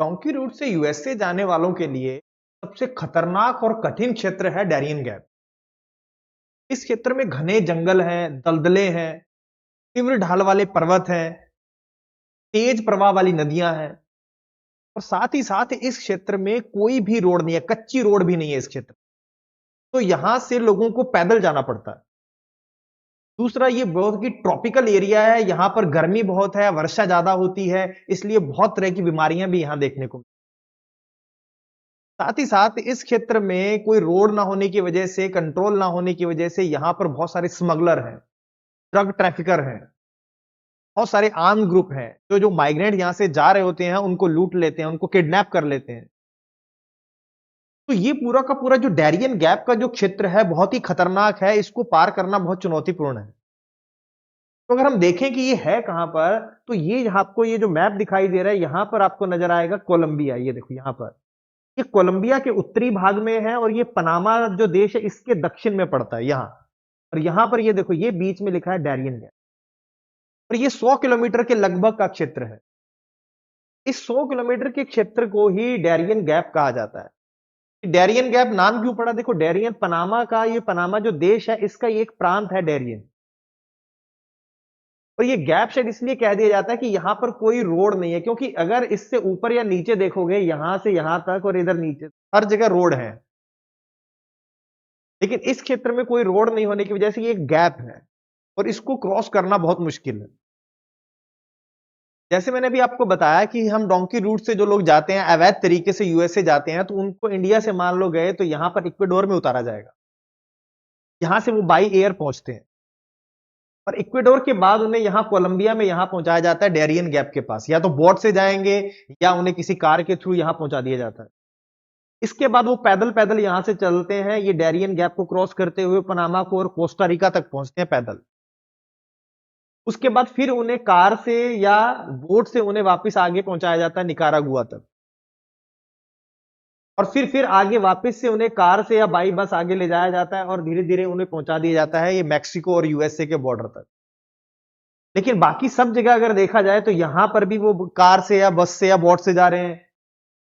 Donkey root से USA जाने वालों के लिए सबसे खतरनाक और कठिन क्षेत्र है डैरियन गैप। इस क्षेत्र में घने जंगल हैं, दलदले हैं, तीव्र ढाल वाले पर्वत हैं, तेज प्रवाह वाली नदियां हैं और साथ ही साथ इस क्षेत्र में कोई भी रोड नहीं है, कच्ची रोड भी नहीं है इस क्षेत्र। तो यहां से लोगों को पैदल जाना पड़ता है। दूसरा, ये बहुत ही ट्रॉपिकल एरिया है, यहां पर गर्मी बहुत है, वर्षा ज्यादा होती है, इसलिए बहुत तरह की बीमारियां भी यहां देखने को। साथ ही साथ इस क्षेत्र में कोई रोड ना होने की वजह से, कंट्रोल ना होने की वजह से यहां पर बहुत सारे स्मगलर हैं, ड्रग ट्रैफिकर हैं, बहुत सारे आर्म ग्रुप हैं जो माइग्रेंट यहां से जा रहे होते हैं उनको लूट लेते हैं, उनको किडनैप कर लेते हैं। तो ये पूरा का पूरा जो डैरियन गैप का जो क्षेत्र है बहुत ही खतरनाक है, इसको पार करना बहुत चुनौतीपूर्ण है। तो अगर हम देखें कि ये है कहां पर, तो ये आपको ये जो मैप दिखाई दे रहा है यहां पर आपको नजर आएगा कोलंबिया। ये देखो यहां पर, ये कोलंबिया के उत्तरी भाग में है और ये पनामा जो देश है इसके दक्षिण में पड़ता है यहां। और यहां पर ये देखो, ये बीच में लिखा है डैरियन गैप और ये 100 किलोमीटर के लगभग का क्षेत्र है। इस 100 किलोमीटर के क्षेत्र को ही डैरियन गैप कहा जाता है। डैरियन गैप नाम क्यों पड़ा? देखो, डैरियन पनामा का, ये पनामा जो देश है इसका ये एक प्रांत है डैरियन। और ये गैप शायद इसलिए कह दिया जाता है कि यहां पर कोई रोड नहीं है, क्योंकि अगर इससे ऊपर या नीचे देखोगे, यहां से यहां तक और इधर नीचे हर जगह रोड है, लेकिन इस क्षेत्र में कोई रोड नहीं होने की वजह से ये एक गैप है और इसको क्रॉस करना बहुत मुश्किल है। जैसे मैंने अभी आपको बताया कि हम डोंकी रूट से जो लोग जाते हैं अवैध तरीके से यूएसए जाते हैं, तो उनको इंडिया से मान लो गए तो यहां पर इक्वेडोर में उतारा जाएगा, यहां से वो बाई एयर पहुंचते हैं और इक्वेडोर के बाद उन्हें यहां कोलंबिया में यहां पहुंचाया जाता है डैरियन गैप के पास। या तो बोट से जाएंगे या उन्हें किसी कार के थ्रू यहां पहुंचा दिया जाता है। इसके बाद वो पैदल पैदल यहां से चलते हैं, ये डैरियन गैप को क्रॉस करते हुए पनामा को और कोस्टा रिका तक पहुंचते हैं पैदल। उसके बाद फिर उन्हें कार से या बोट से उन्हें वापस आगे पहुंचाया जाता है निकारागुआ तक। और फिर आगे वापस से उन्हें कार से या बाई बस आगे ले जाया जाता है और धीरे धीरे उन्हें पहुंचा दिया जाता है ये मैक्सिको और यूएसए के बॉर्डर तक। लेकिन बाकी सब जगह अगर देखा जाए तो यहां पर भी वो कार से या बस से या बोट से जा रहे हैं,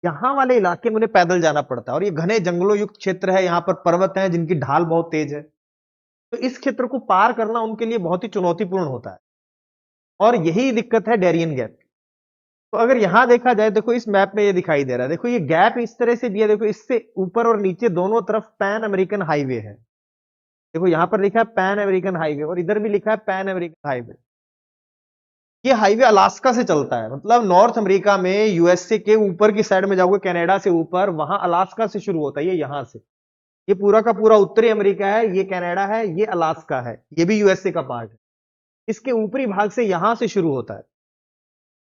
यहां वाले इलाके में उन्हें पैदल जाना पड़ता है। और ये घने जंगलों युक्त क्षेत्र है, यहां पर पर्वत है जिनकी ढाल बहुत तेज है, तो इस क्षेत्र को पार करना उनके लिए बहुत ही चुनौतीपूर्ण होता है और यही दिक्कत है डैरियन गैप। तो अगर यहां देखा जाए, देखो इस मैप में ये दिखाई दे रहा है, देखो ये गैप इस तरह से भी है, देखो इससे ऊपर और नीचे दोनों तरफ पैन अमेरिकन हाईवे है। देखो यहां पर लिखा है पैन अमेरिकन हाईवे और इधर भी लिखा है पैन अमेरिकन हाईवे। ये हाईवे अलास्का से चलता है, मतलब नॉर्थ अमेरिका में यूएसए के ऊपर की साइड में जाओगे कनाडा से ऊपर, वहां अलास्का से शुरू होता है ये यहां से। ये पूरा का पूरा उत्तरी अमेरिका है, ये कनाडा है, ये अलास्का है, ये भी यूएसए का पार्ट है। इसके ऊपरी भाग से यहां से शुरू होता है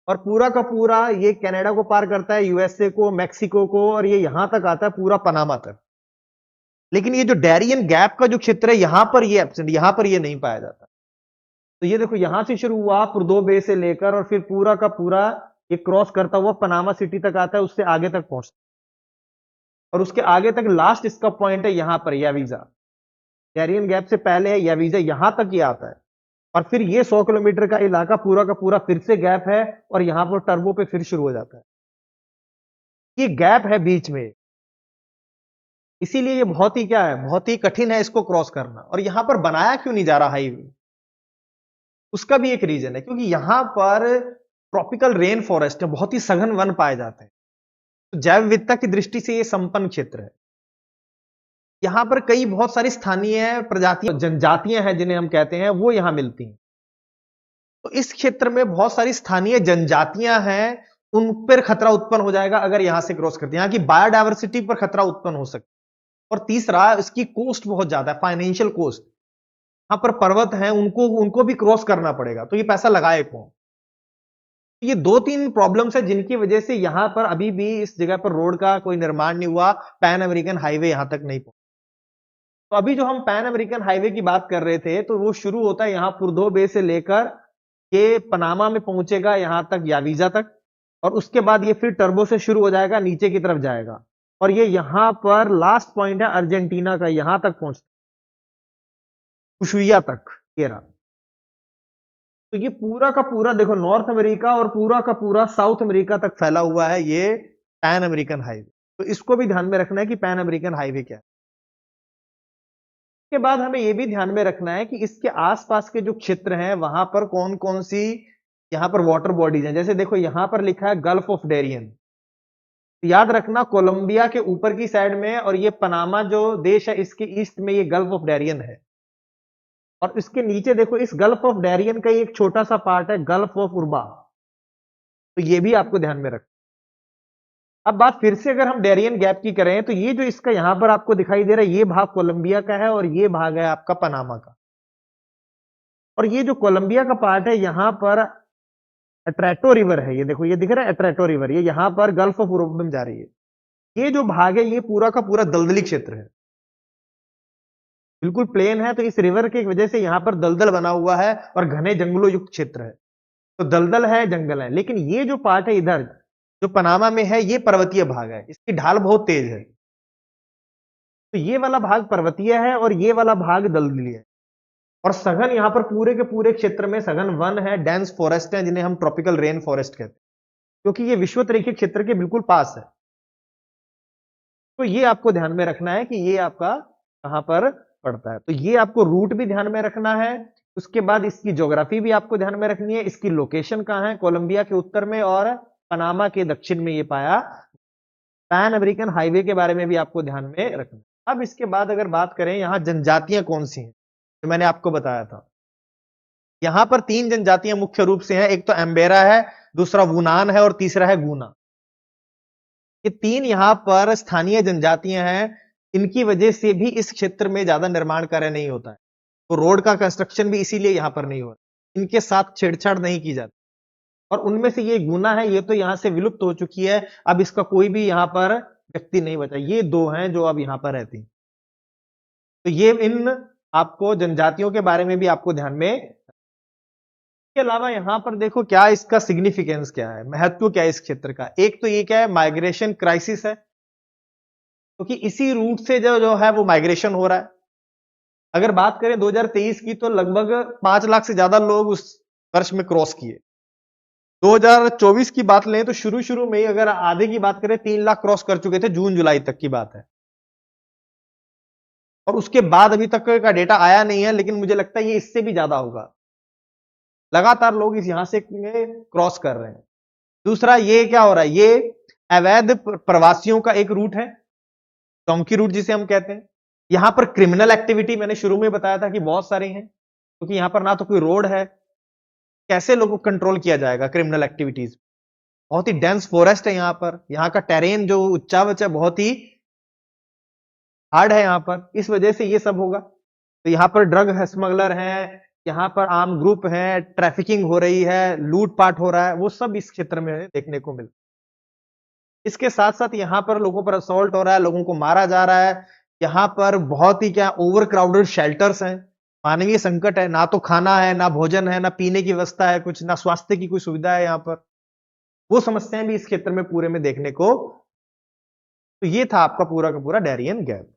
और पूरा का पूरा ये कनाडा को पार करता है, यूएसए को, मैक्सिको को, और ये यहां तक आता है पूरा पनामा तक। लेकिन ये जो डैरियन गैप का जो क्षेत्र है यहां पर ये एब्सेंट, यहां पर ये नहीं पाया जाता। तो ये देखो यहां से शुरू हुआ पुर्दो बे से लेकर और फिर पूरा का पूरा ये क्रॉस करता हुआ पनामा सिटी तक आता है, उससे आगे तक पहुंचता है और उसके आगे तक लास्ट इसका पॉइंट है यहां पर यावीजा। डैरियन गैप से पहले है यावीजा, यहां तक ये आता है और फिर ये 100 किलोमीटर का इलाका पूरा का पूरा फिर से गैप है और यहां पर टर्बो पे फिर शुरू हो जाता है। ये गैप है बीच में, इसीलिए ये बहुत ही क्या है, बहुत ही कठिन है इसको क्रॉस करना। और यहां पर बनाया क्यों नहीं जा रहा हाईवे, उसका भी एक रीजन है, क्योंकि यहां पर ट्रॉपिकल रेन फॉरेस्ट है, बहुत ही सघन वन पाए जाते हैं। तो जैव विविधता की दृष्टि से ये संपन्न क्षेत्र है। यहां पर कई बहुत सारी स्थानीय प्रजातियां, जनजातियां हैं जिन्हें हम कहते हैं, वो यहां मिलती हैं। तो इस क्षेत्र में बहुत सारी स्थानीय जनजातियां हैं, उन पर खतरा उत्पन्न हो जाएगा अगर यहां से क्रॉस करते हैं। यहां की बायोडायवर्सिटी पर खतरा उत्पन्न हो सकता है। और तीसरा, इसकी कोस्ट बहुत ज्यादा है, फाइनेंशियल कोस्ट। यहां पर पर्वत हैं, उनको उनको भी क्रॉस करना पड़ेगा, तो ये पैसा लगाए कौन? ये दो तीन प्रॉब्लम्स है जिनकी वजह से यहां पर अभी भी इस जगह पर रोड का कोई निर्माण नहीं हुआ, पैन अमेरिकन हाईवे यहां तक नहीं पहुंचा। तो अभी जो हम पैन अमेरिकन हाईवे की बात कर रहे थे, तो वो शुरू होता है यहां पुर्दो बे से लेकर ये पनामा में पहुंचेगा यहां तक, यावीजा तक, और उसके बाद ये फिर टर्बो से शुरू हो जाएगा, नीचे की तरफ जाएगा और ये यहां पर लास्ट पॉइंट है अर्जेंटीना का, यहां तक पहुंचता उशुइया तक ये रहा। तो ये पूरा का पूरा देखो नॉर्थ अमेरिका और पूरा का पूरा साउथ अमेरिका तक फैला हुआ है ये पैन अमेरिकन हाईवे। तो इसको भी ध्यान में रखना है कि पैन अमेरिकन हाईवे क्या है। इसके बाद हमें यह भी ध्यान में रखना है कि इसके आसपास के जो क्षेत्र हैं वहां पर कौन कौन सी यहां पर वाटर बॉडीज हैं। जैसे देखो यहां पर लिखा है गल्फ ऑफ डेरियन, याद रखना कोलंबिया के ऊपर की साइड में और ये पनामा जो देश है इसके ईस्ट में ये गल्फ ऑफ डेरियन है। और इसके नीचे देखो इस गल्फ ऑफ डेरियन का एक छोटा सा पार्ट है गल्फ ऑफ उर्बा, तो ये भी आपको ध्यान में रखना। अब बात फिर से अगर हम डेरियन गैप की करें तो ये जो इसका यहां पर आपको दिखाई दे रहा है ये भाग कोलंबिया का है और ये भाग है आपका पनामा का। और ये जो कोलंबिया का पार्ट है यहां पर अट्रेटो रिवर है, ये देखो ये दिख रहा है अट्रेटो रिवर, ये यहां पर गल्फ ऑफ उर्बा में जा रही है। ये जो भाग है ये पूरा का पूरा दलदली क्षेत्र है, बिल्कुल प्लेन है, तो इस रिवर की वजह से यहां पर दलदल बना हुआ है और घने जंगलों युक्त क्षेत्र है। तो दलदल है, जंगल है, लेकिन ये जो पार्ट है इधर जो पनामा में है ये पर्वतीय भाग है, इसकी ढाल बहुत तेज है। तो ये वाला भाग पर्वतीय है और ये वाला भाग दलदली है। और सघन यहां पर पूरे के पूरे क्षेत्र में सघन वन है, डेंस फॉरेस्ट है, जिन्हें हम ट्रॉपिकल रेन फॉरेस्ट कहते हैं, क्योंकि ये विषुवत-रेखीय क्षेत्र के बिल्कुल पास है। तो ये आपको ध्यान में रखना है कि ये आपका कहां पर पड़ता है। तो ये आपको रूट भी ध्यान में रखना है, उसके बाद इसकी ज्योग्राफी भी आपको ध्यान में रखनी है, इसकी लोकेशन कहां है, कोलंबिया के उत्तर में और पनामा के दक्षिण में ये पाया। पैन अमेरिकन हाईवे के बारे में भी आपको ध्यान में रखना। अब इसके बाद अगर बात करें यहां जनजातियां कौन सी हैं, तो मैंने आपको बताया था यहां पर 3 जनजातियां मुख्य रूप से हैं, एक तो एम्बेरा है, दूसरा वुनान है और तीसरा है गूना। ये 3 यहां पर स्थानीय जनजातियां हैं, इनकी वजह से भी इस क्षेत्र में ज्यादा निर्माण कार्य नहीं होता है। तो रोड का कंस्ट्रक्शन भी इसीलिए यहां पर नहीं हो रहा, इनके साथ छेड़छाड़ नहीं की जाती। और उनमें से ये गूना है, ये तो यहां से विलुप्त हो चुकी है, अब इसका कोई भी यहां पर व्यक्ति नहीं बचा। ये 2 हैं जो अब यहां पर रहती हैं। तो ये इन आपको जनजातियों के बारे में भी आपको ध्यान में। इसके अलावा यहां पर देखो क्या इसका सिग्निफिकेंस क्या है, महत्व क्या है इस क्षेत्र का। एक तो ये क्या है, माइग्रेशन क्राइसिस है, क्योंकि तो इसी रूट से जो है वो माइग्रेशन हो रहा है। अगर बात करें 2023 की तो लगभग 5 लाख से ज्यादा लोग उस वर्ष में क्रॉस किए। 2024 की बात लें तो शुरू में ही अगर आधे की बात करें 3 लाख क्रॉस कर चुके थे, जून जुलाई तक की बात है। और उसके बाद अभी तक का डेटा आया नहीं है, लेकिन मुझे लगता है ये इससे भी ज्यादा होगा। लगातार लोग इस यहां से क्रॉस कर रहे हैं। दूसरा ये क्या हो रहा है, ये अवैध प्रवासियों का एक रूट है, डोंकी रूट जिसे हम कहते हैं। यहां पर क्रिमिनल एक्टिविटी मैंने शुरू में बताया था कि बहुत सारी हैं, क्योंकि यहां पर ना तो कोई रोड है, कैसे लोगों को कंट्रोल किया जाएगा क्रिमिनल एक्टिविटीज। बहुत ही डेंस फॉरेस्ट है यहां पर, यहां का टेरेन जो ऊंचा बचा बहुत ही हार्ड है यहां पर, इस वजह से ये सब होगा। तो यहां पर ड्रग स्मगलर हैं, यहां पर आर्म ग्रुप है, ट्रैफिकिंग हो रही है, लूटपाट हो रहा है, वो सब इस क्षेत्र में देखने को मिलता है। इसके साथ साथ यहां पर लोगों पर असॉल्ट हो रहा है, लोगों को मारा जा रहा है। यहां पर बहुत ही क्या ओवर क्राउडेड शेल्टर्स हैं, मानवीय संकट है, ना तो खाना है, ना भोजन है, ना पीने की व्यवस्था है, कुछ ना स्वास्थ्य की कोई सुविधा है यहां पर। वो समस्याएं भी इस क्षेत्र में पूरे में देखने को। तो ये था आपका पूरा का पूरा डेरियन गैप।